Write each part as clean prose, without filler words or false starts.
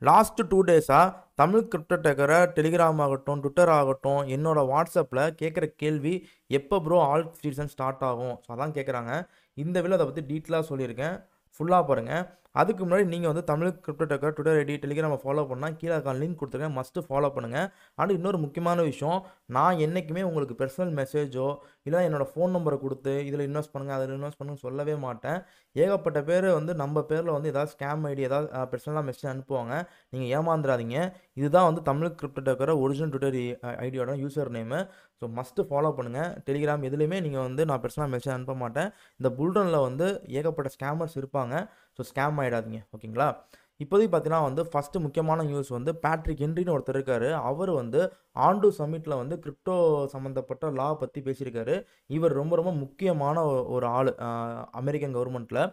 Last 2 டேஸா Tamil Crypto டேக்கரை Telegram ஆகட்டும், Twitter ஆகட்டும், என்னோட வாட்ஸ்அப்பில் கேட்குற கேள்வி எப்போ ப்ரோ ஆல் சீசன் ஸ்டார்ட் ஆகும்? ஸோ அதான் கேட்குறாங்க. இந்த வீடியோ அதை பற்றி டீட்டெயிலாக சொல்லியிருக்கேன். ஃபுல்லாக பாருங்கள். அதுக்கு முன்னாடி நீங்கள் வந்து Tamil Crypto Taker Twitter ID டெலிகிராமை ஃபாலோ பண்ணால் கீழே லிங்க் கொடுத்துருக்கேன், மஸ்ட்டு ஃபாலோ பண்ணுங்கள். அண்ட் இன்னொரு முக்கியமான விஷயம், நான் என்றைக்குமே உங்களுக்கு பர்சனல் மெசேஜோ இல்லை என்னோடய ஃபோன் நம்பரை கொடுத்து இதில் இன்வெஸ்ட் பண்ணுங்கள் அதில் இன்வெஸ்ட் பண்ணுன்னு சொல்லவே மாட்டேன். ஏகப்பட்ட பேர் வந்து நம்ம பேரில் வந்து ஏதாவது ஸ்கேம் ஐடி ஏதாவது பர்சனலாக மெசேஜ் அனுப்புவாங்க. நீங்கள் ஏமாந்துடாதீங்க. இதுதான் வந்து தமிழ் கிரிப்டோ டேக்கரை ஒரிஜினல் ட்விட்டர் ஐடியோட user name. So must follow பண்ணுங்கள். டெலிகிராம் எதுலேயுமே நீங்கள் வந்து நான் பர்சனலாக மெசேஜ் அனுப்ப மாட்டேன். இந்த புல்ரனில் வந்து ஏகப்பட்ட ஸ்கேமர்ஸ் இருப்பாங்க. ஸோ ஸ்கேம் ஆகிடாதீங்க, ஓகேங்களா? இப்போதைக்கு பார்த்தீங்கன்னா வந்து ஃபஸ்ட்டு முக்கியமான நியூஸ் வந்து பேட்ரிக் ஹென்ரின்னு ஒருத்தர் இருக்கார். அவர் வந்து ஆண்டு சம்மிட்டில் வந்து கிரிப்டோ சம்மந்தப்பட்ட லா பற்றி பேசியிருக்காரு. இவர் ரொம்ப ரொம்ப முக்கியமான ஒரு ஆள் அமெரிக்கன் கவர்மெண்ட்டில்.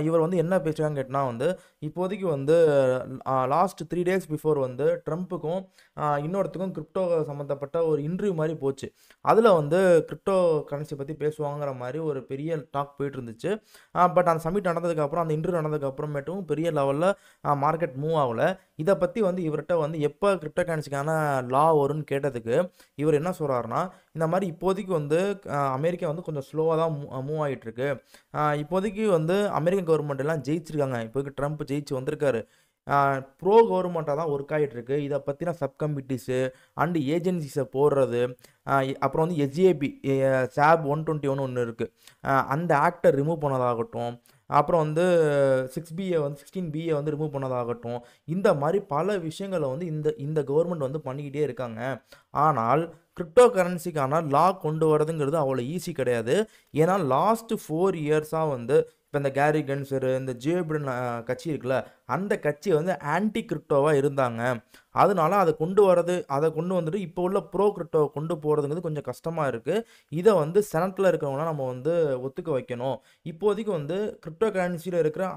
இவர் வந்து என்ன பேசுகிறான்னு கேட்டால் வந்து இப்போதைக்கு வந்து லாஸ்ட் 3 டேஸ் பிஃபோர் வந்து ட்ரம்ப்புக்கும் இன்னொருத்துக்கும் கிரிப்டோ சம்மந்தப்பட்ட ஒரு இன்டர்வியூ மாதிரி போச்சு. அதில் வந்து கிரிப்டோ கரன்சி பற்றி பேசுவாங்கிற மாதிரி ஒரு பெரிய டாக் போயிட்டு இருந்துச்சு. பட் அந்த சமிட் நடந்ததுக்கப்புறம் அந்த இன்டர்வியூ நடந்ததுக்கப்புறமேட்டும் பெரிய லெவலில் மார்க்கெட் மூவ் ஆகலை. இதை பற்றி வந்து இவர்கிட்ட வந்து எப்போ கிரிப்டோ கரன்சிக்கான லா வரும்னு கேட்டதுக்கு இவர் என்ன சொல்கிறாருன்னா, இந்த மாதிரி இப்போதைக்கு வந்து அமெரிக்கா வந்து கொஞ்சம் ஸ்லோவாக தான் மூவ் ஆகிட்டு இருக்கு. இப்போதைக்கு வந்து அமெரிக்கன் கவர்மெண்ட் எல்லாம் ஜெயிச்சிருக்காங்க. இப்போதைக்கு ட்ரம்ப் ஜெயிச்சு வந்திருக்காரு. ப்ரோ கவர்மெண்ட்டாக தான் ஒர்க் ஆகிட்டு இருக்கு. இதை பற்றின சப் கமிட்டிஸு அண்டு ஏஜென்சிஸை போடுறது, அப்புறம் வந்து எஸ்ஏபி சாப் 121 ஒன்று இருக்குது, அந்த ஆக்டை ரிமூவ் பண்ணதாகட்டும், அப்புறம் வந்து 16BA வந்து ரிமூவ் பண்ணதாகட்டும், இந்த மாதிரி பல விஷயங்களை வந்து இந்த கவர்மெண்ட் வந்து பண்ணிக்கிட்டே இருக்காங்க. ஆனால் கிரிப்டோ கரன்சிக்கான லா கொண்டு வரதுங்கிறது அவ்வளோ ஈஸி கிடையாது. ஏன்னா லாஸ்ட்டு 4 இயர்ஸாக வந்து இப்போ இந்த கேரி கென்சரு இந்த ஜே பிடன் கட்சி இருக்குல்ல, அந்த கட்சி வந்து ஆன்டி கிரிப்டோவாக இருந்தாங்க. அதனால அதை கொண்டு வந்துட்டு இப்போ உள்ள ப்ரோ கிரிப்டோவை கொண்டு போகிறதுங்கிறது கொஞ்சம் கஷ்டமாக இருக்குது. இதை வந்து செனட்டில் இருக்கிறவங்களாம் நம்ம வந்து ஒத்துக்க வைக்கணும். இப்போதைக்கு வந்து கிரிப்டோ கரன்சியில் இருக்கிற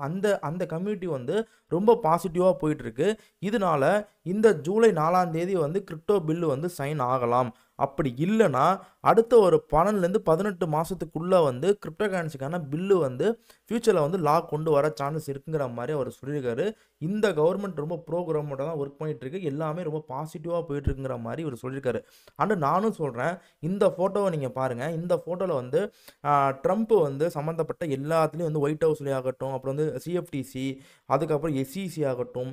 அந்த கம்யூனிட்டி வந்து ரொம்ப பாசிட்டிவாக போயிட்டுருக்கு. இதனால இந்த ஜூலை 4ஆம் தேதி வந்து கிரிப்டோ பில்லு வந்து சைன் ஆகலாம். அப்படி இல்லைன்னா அடுத்த ஒரு 12லேருந்து 18 மாதத்துக்குள்ளே வந்து கிரிப்டோ கரன்சிக்கான பில்லு வந்து ஃப்யூச்சரில் வந்து லா கொண்டு வர சான்சஸ் இருக்குங்கிற மாதிரி அவர் சொல்லியிருக்காரு. இந்த கவர்மெண்ட் ரொம்ப ப்ரோ கவர்மெண்ட்டாக தான் ஒர்க் பண்ணிகிட்ருக்கு. எல்லாமே ரொம்ப பாசிட்டிவாக போயிட்டுருக்குங்கிற மாதிரி இவர் சொல்லியிருக்காரு. அண்டு நானும் சொல்கிறேன், இந்த ஃபோட்டோவை நீங்கள் பாருங்கள். இந்த ஃபோட்டோவில் வந்து ட்ரம்ப் வந்து சம்மந்தப்பட்ட எல்லாத்துலேயும் வந்து ஒயிட் ஹவுஸ்லேயே ஆகட்டும், அப்புறம் வந்து சிஎஃப்டிசி, அதுக்கப்புறம் எஸ்இசி ஆகட்டும்,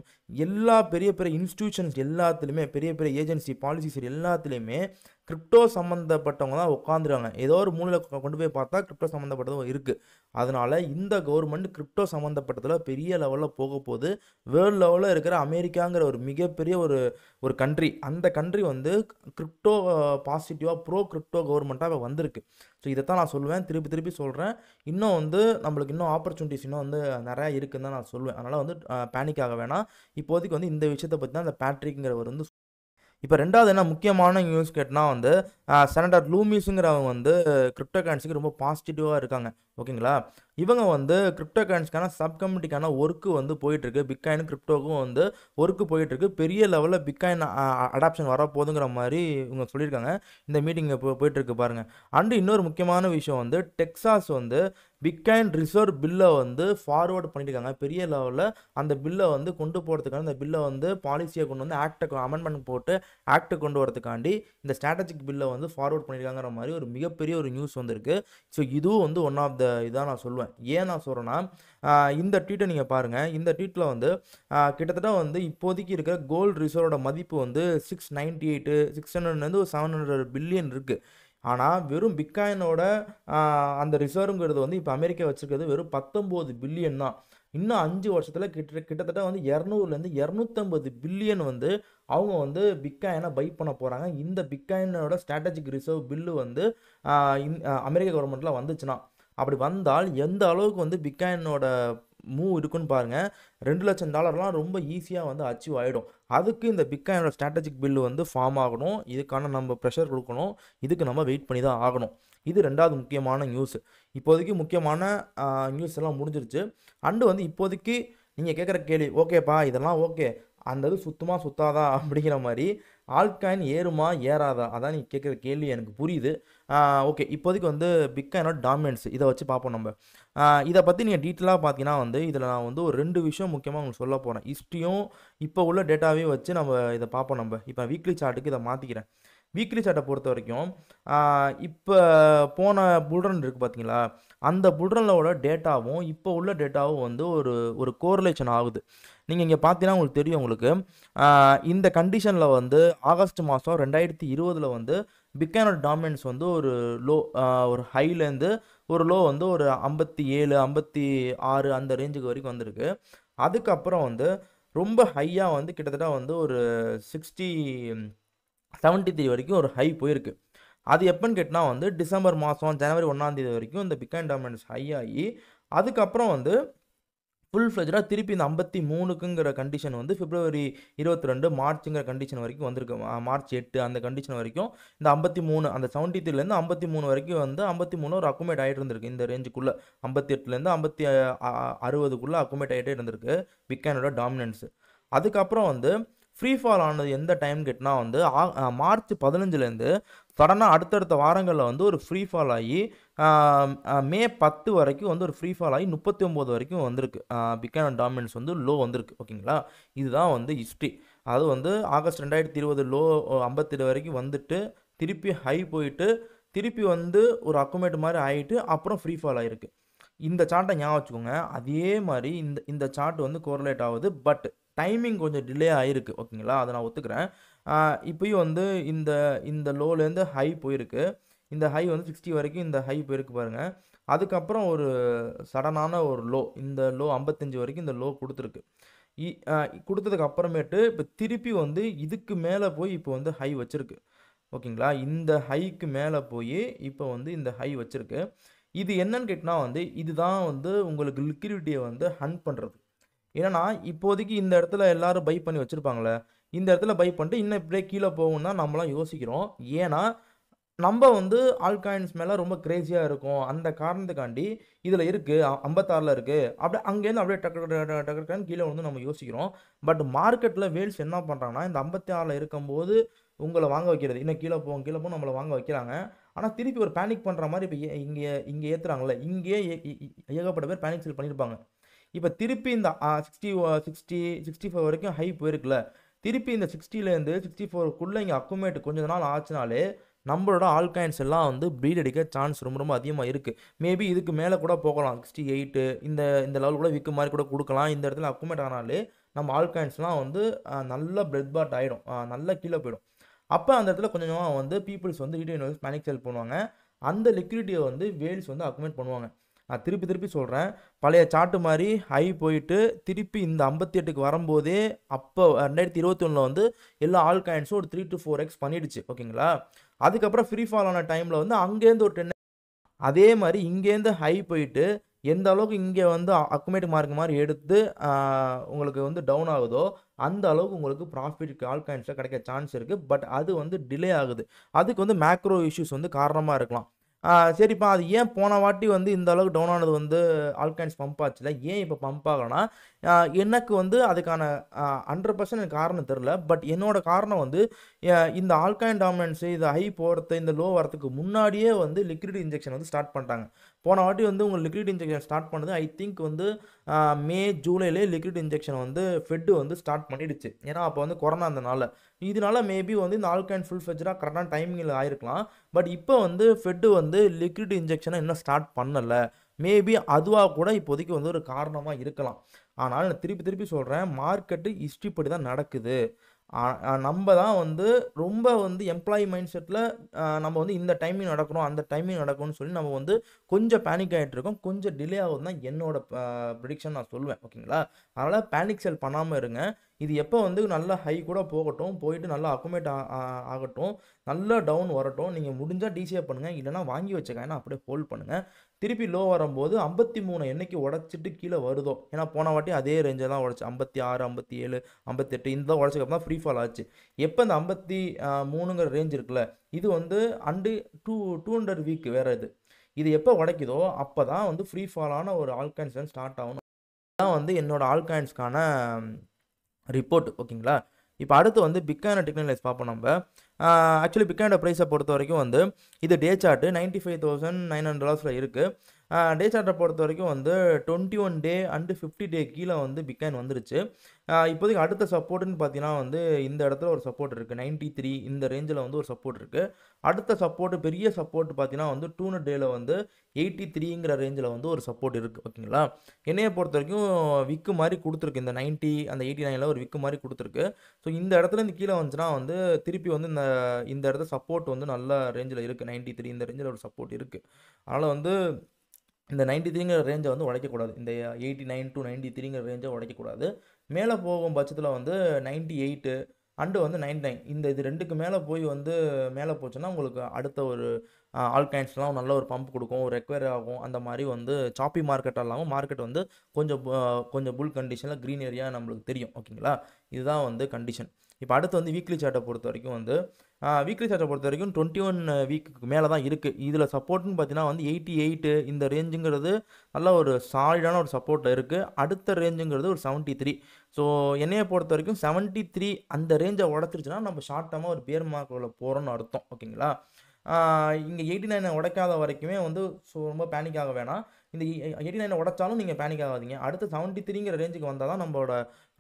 எல்லா பெரிய பெரிய இன்ஸ்டிடியூஷன்ஸ் எல்லாத்துலேயுமே பெரிய பெரிய ஏஜென்சி பாலிசிஸ் எல்லாத்துலேயுமே கிரிப்டோ சம்மந்தப்பட்டவங்க தான் உட்காந்துருக்காங்க. ஏதோ ஒரு மூலையில் கொண்டு போய் பார்த்தா கிரிப்டோ சம்மந்தப்பட்டதும் இருக்குது. அதனால் இந்த கவர்மெண்ட் கிரிப்டோ சம்மந்தப்பட்டதில் பெரிய லெவலில் போக போகுது. வேர்ல்டு லெவலில் இருக்கிற அமெரிக்காங்கிற ஒரு மிகப்பெரிய ஒரு கண்ட்ரி, அந்த கண்ட்ரி வந்து கிரிப்டோ பாசிட்டிவாக ப்ரோ கிரிப்டோ கவர்மெண்ட்டாக வந்திருக்கு. ஸோ இதைத்தான் நான் சொல்லுவேன், திருப்பி சொல்கிறேன். இன்னும் வந்து நம்மளுக்கு இன்னும் ஆப்பர்ச்சுனிட்டிஸ் இன்னும் வந்து நிறையா இருக்குன்னு தான் நான் சொல்லுவேன். அதனால் வந்து பேனிக் ஆக வேணாம். இப்போதைக்கு வந்து இந்த விஷயத்தை பற்றி தான் அந்த பேட்ரிக்ங்கிறவர் வந்து. இப்போ 2வது என்ன முக்கியமான நியூஸ் கேட்டால் வந்து செனட்டர் லூமிஸுங்கிறவங்க வந்து கிரிப்டோ கரன்சிக்கு ரொம்ப பாசிட்டிவாக இருக்காங்க, ஓகேங்களா? இவங்க வந்து கிரிப்டோ கரன்சிக்கான சப் கமிட்டிக்கான ஒர்க்கு வந்து போயிட்டுருக்கு. பிட்காயின் கிரிப்டோக்கும் வந்து ஒர்க்கு போயிட்டுருக்கு. பெரிய லெவலில் பிட்காயின் அடாப்ஷன் வரப்போகுதுங்கிற மாதிரி இவங்க சொல்லியிருக்காங்க. இந்த மீட்டிங் போயிட்டுருக்கு பாருங்கள். அண்டு இன்னொரு முக்கியமான விஷயம் வந்து டெக்சாஸ் வந்து பிட்காயின் ரிசர்வ் பில்லை வந்து ஃபார்வேர்டு பண்ணியிருக்காங்க. பெரிய லெவலில் அந்த பில்லை வந்து கொண்டு போகிறதுக்கான இந்த பில்லை வந்து பாலிசியை கொண்டு வந்து ஆக்டை அமெண்ட்மெண்ட் போட்டு ஆக்டை கொண்டு வரதுக்காண்டி இந்த ஸ்ட்ராட்டஜிக் பில்லை வந்து ஃபார்வர்ட் பண்ணியிருக்காங்கிற மாதிரி ஒரு மிகப்பெரிய ஒரு நியூஸ் வந்திருக்கு. ஸோ இதுவும் வந்து ஒன் ஆஃப் த இதாக நான் சொல்லுவேன். ஏன் நான் சொல்கிறேன்னா, இந்த ட்வீட்டை நீங்கள் பாருங்கள். இந்த ட்வீட்டில் வந்து கிட்டத்தட்ட வந்து இப்போதைக்கு இருக்கிற கோல்டு ரிசர்வோட மதிப்பு வந்து 698 600 700 பில்லியன் இருக்குது. ஆனால் வெறும் பிட்காயினோட அந்த ரிசர்வ்ங்கிறது வந்து இப்போ அமெரிக்கா வச்சுருக்கிறது வெறும் 19 பில்லியன் தான். இன்னும் 5 வருஷத்தில் கிட்டத்தட்ட வந்து 200லேருந்து 250 பில்லியன் வந்து அவங்க வந்து பிட்காயினை பை பண்ண போகிறாங்க. இந்த பிட்காயினோட ஸ்ட்ராட்டஜிக் ரிசர்வ் பில்லு வந்து அமெரிக்க கவர்மெண்ட்டில் வந்துச்சுன்னா, அப்படி வந்தால் எந்த அளவுக்கு வந்து பிட்காயினோட மூவ் இருக்குன்னு பாருங்கள். $2 லட்சம் ரொம்ப ஈஸியாக வந்து அச்சீவ் ஆகிடும். அதுக்கு இந்த பிட்காயினோட ஸ்ட்ராட்டஜிக் பில்லு வந்து ஃபார்ம் ஆகணும். இதுக்கான நம்ம ப்ரெஷர் கொடுக்கணும். இதுக்கு நம்ம வெயிட் பண்ணி தான் ஆகணும். இது 2வது முக்கியமான நியூஸு. இப்போதைக்கு முக்கியமான நியூஸ் எல்லாம் முடிஞ்சிருச்சு. அண்டு வந்து இப்போதைக்கு நீங்கள் கேட்குற கேள்வி, ஓகேப்பா இதெல்லாம் ஓகே, அந்த இது சுத்தமா சுத்தாதா அப்படிங்கிற மாரி ஆல்ட்காயின் ஏறுமா? ஏறாதா? அதான் நீங்க கேட்குற கேள்வி எனக்கு புரியுது. ஓகே. இப்போதைக்கு வந்து பிட்காயினோட டாமினன்ஸ் இத வச்சு பார்ப்போம் நம்ப. இத பத்தி நீங்க டீட்டெயிலா பார்த்தீங்கன்னா வந்து, இதில நான் வந்து ஒரு 2 விஷயம் முக்கியமா உங்களுக்கு சொல்லப் போறேன். ஹிஸ்டரியும் இப்போ உள்ள டேட்டாவையும் வச்சு நம்ம இத பார்ப்போம் நம்ப. இப்ப வீக்லி சார்ட்டுக்கு இத மாத்திக்கிறேன். வீக்லி சார்ட்ட பொறுத்தவரைக்கும், ஆ இப்ப போன புல் ரன் இருக்கு பார்த்தீங்களா? அந்த புல் ரன்னோட டேட்டாவும், இப்போ உள்ள டேட்டாவும் வந்து ஒரு ஒரு கோரிலேஷன் ஆகுது. நீங்க இங்க பார்த்தீங்கன்னா உங்களுக்கு தெரியும் உங்களுக்கு. ஆ இந்த கண்டிஷன்ல வந்து ஆகஸ்ட் மாசம் 2020ல வந்து பிட்காயினோட டாமினன்ஸ் வந்து ஒரு லோ ஒரு ஹைலேருந்து ஒரு லோ வந்து ஒரு 57, 56 அந்த ரேஞ்சுக்கு வரைக்கும் வந்திருக்கு. அதுக்கப்புறம் வந்து ரொம்ப ஹையா வந்து கிட்டத்தட்ட வந்து ஒரு 60 73 வரைக்கும் ஒரு ஹை போயிருக்கு. அது எப்பன்னு கேட்டனா வந்து டிசம்பர் மாசம் ஜனவரி 1ஆம் தேதி வரைக்கும் இந்த பிட்காயின் டாமினன்ஸ் ஹை ஆயி, அதுக்கப்புறம் வந்து ஃபுல் ஃப்ளெட்ஜ்டா திருப்பி இந்த 53க்குங்கிற கண்டிஷன் வந்து பிப்ரவரி 22 மார்ச்ங்கிற கண்டிஷன் வரைக்கும் வந்திருக்கு. மார்ச் 8 அந்த கண்டிஷன் வரைக்கும் இந்த 53 அந்த 73லேருந்து 53 வரைக்கும் வந்து 53 ஒரு அக்குமுலேட் ஆயிட்டு இருந்திருக்கு. இந்த ரேஞ்சுக்குள்ள 58லேருந்து 60க்குள்ள அக்குமுலேட் ஆயிட்டே இருந்திருக்கு பிட்காயினோட டாமினன்ஸ். அதுக்கப்புறம் வந்து ஃப்ரீ ஃபால் ஆனது எந்த டைம்னு கேட்டனா வந்து மார்ச் 15லேருந்து சடனா அடுத்தடுத்த வாரங்கள்ல வந்து ஒரு ஃப்ரீ ஃபால் ஆயி மே 10 வரைக்கும் வந்து ஒரு ஃப்ரீ ஃபால் ஆகி 39 வரைக்கும் வந்திருக்கு. பிட்காயின் டாமினன்ஸ் வந்து லோ வந்திருக்கு. ஓகேங்களா? இதுதான் வந்து ஹிஸ்டரி. அது வந்து ஆகஸ்ட் 2020 லோ 57 வரைக்கும் வந்துட்டு, திருப்பி ஹை போயிட்டு, திருப்பி வந்து ஒரு அக்குமுலேட் மாரி ஆயிட்டு, அப்புறம் ஃப்ரீ ஃபால் ஆயிருக்கு. இந்த சார்ட்ட ஞாபகம் வச்சுக்கோங்க. அதே மாரி இந்த இந்த சார்ட் வந்து கோரிலேட் ஆவுது. பட் டைமிங் கொஞ்சம் டிலே ஆயிருக்கு. ஓகேங்களா? அத நான் ஒத்துக்கிறேன். ஆ இப்பயும் வந்து இந்த இந்த லோலேருந்து ஹை போயிருக்கு. இந்த ஹை வந்து 60 வரைக்கும் இந்த ஹை போயிருக்கு பாருங்க. அதுக்கப்புறம் ஒரு சடனான ஒரு லோ. இந்த லோ 55 வரைக்கும் இந்த லோ குடுத்துருக்கு. இ அ குடுத்ததுக்கு அப்புறமேட்டு இப்ப திருப்பி வந்து இதுக்கு மேல போய் இப்போ வந்து ஹை வச்சிருக்கு. ஓகேங்களா? இந்த ஹைக்கு மேல போயி இப்போ வந்து இந்த ஹை வச்சிருக்கு. இது என்னன்னு கேட்டனா வந்து, இதுதான் வந்து உங்களுக்கு லிக்விடிட்டிய வந்து ஹண்ட் பண்றது. என்னன்னா, இப்போதைக்கு இந்த இடத்துல எல்லாரும் பை பண்ணி வச்சிருப்பாங்கல்ல. இந்த இடத்துல பை பண்ணிட்டு இன்னும் இப்படியே கீழ போகும்னு தான் நம்மலாம் யோசிக்கிறோம். ஏன்னா, நம்ப வந்து ஆல்ட்காயின்ஸ் மேல ரொம்ப கிரேஸியா இருக்கோம். அந்த காரணத்துக்காண்டி இதுல இருக்கு. 56ல இருக்கு. அப்படியே அங்கேருந்து அப்படியே டக்கு டக்கு டக்கு டக்கு டக்குன்னு கீழ வந்து நம்ம யோசிக்கிறோம். பட் மார்க்கெட்ல வேல்ஸ் என்ன பண்றாங்கன்னா, இந்த 56ல இருக்கும்போது உங்கள வாங்க வைக்கிறது. இன்னும் கீழ போகும், கீழ போகும் நம்மள வாங்க வைக்கிறாங்க. ஆனா திருப்பி ஒரு பேனிக் பண்ற மாரி இப்ப இங்க இங்க ஏத்துறாங்கல்ல. இங்கேயே ஏகப்பட்ட பேர் பேனிக் செல் பண்ணியிருப்பாங்க. இப்ப திருப்பி இந்த 60, 65 வரைக்கும் ஹை போயிருக்குல்ல. திருப்பி இந்த 60லேருந்து 64க்குள்ள இங்க அக்குமுலேட் கொஞ்ச நாள் ஆச்சுனாலே, நம்மளோட ஆல்ட்காயின்ஸ் எல்லாம் வந்து ப்ளீட் அடிக்க சான்ஸ் ரொம்ப ரொம்ப அதிகமா இருக்கு. மேபி இதுக்கு மேல கூட போகலாம். 68 இந்த இந்த லெவல் கூட விக் மாரி கூட குடுக்கலாம். இந்த இடத்துல அக்குமுலேட் ஆனாலே, நம்ம ஆல்ட்காயின்ஸ்லாம் வந்து நல்லா பிளட் பாத் ஆயிடும். நல்லா கீழ போயிடும். அப்ப அந்த இடத்துல கொஞ்சம் கொஞ்சமா வந்து பீப்பிள்ஸ் வந்து ரீட்டெயில் இன்வெஸ்டர்ஸ் பேனிக் செல் பண்ணுவாங்க. அந்த லிக்விடிட்டிய வந்து வேல்ஸ் வந்து அக்குமுலேட் பண்ணுவாங்க. நான் திருப்பி திருப்பி சொல்றேன். பழைய சார்ட் மாரி ஹை போயிட்டு, திருப்பி இந்த 58க்கு வரும்போதே, அப்போ 2021ல வந்து எல்லா ஆல்ட்காயின்ஸும் ஒரு 3 to 4x பண்ணிடுச்சு. ஓகேங்களா? அதுக்கப்புறம் ஃப்ரீ ஃபால் ஆன டைம்ல வந்து அங்கேருந்து ஒரு 10 அதே மாரி இங்கேருந்து ஹை போயிட்டு, எந்த அளவுக்கு இங்க வந்து அக்குமுலேட் மார்க் மாரி எடுத்து ஆ உங்களுக்கு வந்து டவுன் ஆகுதோ, அந்த அளவுக்கு உங்களுக்கு ப்ராஃபிட் ஆல்ட்காயின்ஸ்ல கிடைக்க சான்ஸ் இருக்கு. பட் அது வந்து டிலே ஆகுது. அதுக்கு வந்து மேக்ரோ இஷ்யூஸ் வந்து காரணமா இருக்கலாம். சரிப்பா அது ஏன் போன வாட்டி வந்து இந்த அளவுக்கு டவுன் ஆனது வந்து ஆல்ட்காயின்ஸ் பம்ப் ஆச்சுல்ல, ஏன் இப்ப பம்ப் ஆகலன்னா, அ எனக்கு வந்து அதுக்கான 100% எனக்கு காரணம் தெரியல. பட் என்னோட காரணம் வந்து இந்த ஆல்ட்காயின் டாமினன்ஸ் இது ஹை போறது, இந்த லோ வரதுக்கு முன்னாடியே வந்து லிக்விடிட்டி இன்ஜெக்ஷன் வந்து ஸ்டார்ட் பண்ணிட்டாங்க. போன வாட்டி வந்து உங்க லிக்விடிட்டி இன்ஜெக்ஷன் ஸ்டார்ட் பண்ணது ஐ திங்க் வந்து மே, ஜூலைலயே லிக்விடிட்டி இன்ஜெக்ஷன் வந்து ஃபெட் வந்து ஸ்டார்ட் பண்ணிடுச்சு. ஏன்னா, அப்ப வந்து கொரோனா இருந்தனால. இதனால மேபி வந்து இந்த ஆல்ட்காயின் ஃபுல் ஃப்ளெட்ஜ்டா கரெக்ட்டான டைமிங்ல ஆயிருக்கலாம். பட் இப்ப வந்து ஃபெட் வந்து லிக்விடிட்டி இன்ஜெக்ஷன இன்னும் ஸ்டார்ட் பண்ணல. மேபி அதுவா கூட இப்போதைக்கு வந்து ஒரு காரணமா இருக்கலாம். ஆனால் நான் திருப்பி திருப்பி சொல்றேன். மார்க்கெட் ஹிஸ்டரி படி தான் நடக்குது. நம்ப தான் வந்து ரொம்ப வந்து எம்ப்ளாயி மைண்ட் செட்ல நம்ம வந்து இந்த டைமிங் நடக்கணும், அந்த டைமிங் நடக்கும்னு சொல்லி நம்ம வந்து கொஞ்சம் பேனிக் ஆயிட்டு இருக்கோம். கொஞ்சம் டிலே ஆகுதுன்னு தான் என்னோட ப்ரிடிக்ஷன் நான் சொல்லுவேன். ஓகேங்களா? அதனால பேனிக் செல் பண்ணாம இருங்க. இது எப்போ வந்து நல்ல ஹை கூட போகட்டும். போயிட்டு நல்லா அக்குமுலேட் ஆகட்டும். நல்லா டவுன் வரட்டும். நீங்க முடிஞ்சா டிசிஏ பண்ணுங்க. இல்லன்னா வாங்கி வச்ச காயின அப்படியே ஹோல்ட் பண்ணுங்க. திருப்பி லோ வரும்போது 53 என்னைக்கு உடைச்சிட்டு கீழ வருதோ, ஏன்னா போன வாட்டி அதே ரேஞ்ச தான் உடைச்சு 56, 57, 58 இந்த உடைச்சதுக்கு அப்புறம் ஃப்ரீ ஃபால் ஆச்சு. எப்ப இந்த 53ங்கிற ரேஞ்ச் இருக்குல்ல, இது வந்து அண்டு 200 வீக் வேற இது. இது எப்ப உடைக்குதோ, அப்பதான் வந்து ஃப்ரீ ஃபால் ஆன ஒரு ஆல்ட்காயின்ஸ் ஸ்டார்ட் ஆகும். இதான் வந்து என்னோட ஆல்ட்காயின்ஸ்க்கான ரிப்போர்ட் ஓகேங்களா. இப்போ அடுத்து வந்து பிட்காயின் டெக்னிக்கல்ஸ் பார்ப்போம் நம்ம. ஆக்சுவலி பிட்காயினோட ப்ரைஸை பொறுத்த வரைக்கும் வந்து இது டே சார்ட் $95,900 இருக்கு. டே சார்ட்டை பொறுத்த வரைக்கும் வந்து 21 டே அண்ட் 50 டே கீழே வந்து பிட்காயின் வந்துருச்சு. இப்போதைக்கு அடுத்த சப்போர்ட்னு பார்த்தீங்கன்னா வந்து இந்த இடத்துல ஒரு சப்போர்ட் இருக்குது 93 இந்த ரேஞ்சில் வந்து ஒரு சப்போர்ட் இருக்குது. அடுத்த சப்போர்ட் பெரிய சப்போர்ட் பார்த்தீங்கன்னா வந்து 200 டேல வந்து 83ங்கிற ரேஞ்சில் வந்து ஒரு சப்போர்ட் இருக்குது ஓகேங்களா. என்னையை பொறுத்த வரைக்கும் விக்கு மாதிரி கொடுத்துருக்கு, இந்த 90 அந்த 89ல் ஒரு விக்கு மாதிரி கொடுத்துருக்கு. ஸோ இந்த இடத்துல இந்த கீழே வந்துச்சுன்னா வந்து திருப்பி வந்து இந்த இடத்துல சப்போர்ட் வந்து நல்ல ரேஞ்சில் இருக்குது, 93 இந்த ரேஞ்சில் ஒரு சப்போர்ட் இருக்குது. அதனால் வந்து இந்த 93ங்கிற ரேஞ்சை வந்து உடைக்கக்கூடாது, இந்த 89 to 93ங்கிற ரேஞ்சை உடைக்கக்கூடாது. மேலே போகும் பட்சத்தில் வந்து 98 அண்டு வந்து 99 இது ரெண்டுக்கு மேலே போய் வந்து மேலே போச்சுன்னா உங்களுக்கு அடுத்த ஒரு ஆல்காயின்ஸ்லாம் நல்ல ஒரு பம்ப் கொடுக்கும், ஒரு ரெக்வயர் ஆகும். அந்த மாதிரி வந்து சாப்பி மார்க்கெட் இல்லாமல் மார்க்கெட் வந்து கொஞ்சம் புல் கண்டிஷனில் க்ரீன் ஏரியா நம்மளுக்கு தெரியும் ஓகேங்களா. இதுதான் வந்து கண்டிஷன். இப்போ அடுத்து வந்து வீக்லி சார்ட்டை பொறுத்த வரைக்கும் வந்து வீக்லி சார்ட்டை பொறுத்த வரைக்கும் 21 வீக்குக்கு மேலே தான் இருக்குது. இதில் சப்போர்ட்னு பார்த்தீங்கன்னா வந்து 88 இந்த ரேஞ்சுங்கிறது நல்ல ஒரு சாலிடான ஒரு சப்போர்ட்டில் இருக்குது. அடுத்த ரேஞ்சுங்கிறது ஒரு 73. ஸோ என்னையை பொறுத்த வரைக்கும் 73 அந்த ரேஞ்சை உடச்சிருச்சுன்னா நம்ம ஷார்ட் டர்மாக ஒரு பேர் மார்க்கில் போகிறோன்னு அர்த்தம் ஓகேங்களா. இங்கே 89 உடைக்காத வரைக்குமே வந்து ரொம்ப பேனிக் ஆக வேணாம். இந்த 89 உடைச்சாலும் நீங்கள் பேனிக் ஆகாதீங்க. அடுத்து 73ங்கிற ரேஞ்சுக்கு வந்தால் தான் நம்மளோட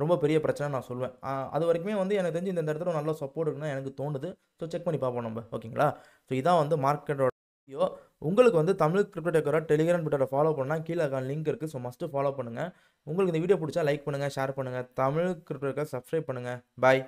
ரொம்ப பெரிய பிரச்சனை நான் சொல்வேன். அது வரைக்குமே வந்து எனக்கு தெரிஞ்சு இந்த இடத்துல நல்ல சப்போர்ட் இருக்குன்னு எனக்கு தோணுது. ஸோ செக் பண்ணி பார்ப்போம் நம்ம ஓகேங்களா. ஸோ இதான் வந்து மார்க்கெட்டோட வீடியோ. உங்களுக்கு வந்து தமிழ் கிரிப்டோ டெக்கரை டெலிகிராம் ட்விட்டரை ஃபாலோ பண்ணால் கீழே லிங்க் இருக்குது. ஸோ மஸ்ட்டு ஃபாலோ பண்ணுங்கள். உங்களுக்கு இந்த வீடியோ பிடிச்சா லைக் பண்ணுங்கள், ஷேர் பண்ணுங்கள். தமிழ் கிரிப்டோ டெக்கரை சப்ஸ்கிரைப் பண்ணுங்கள். பாய்.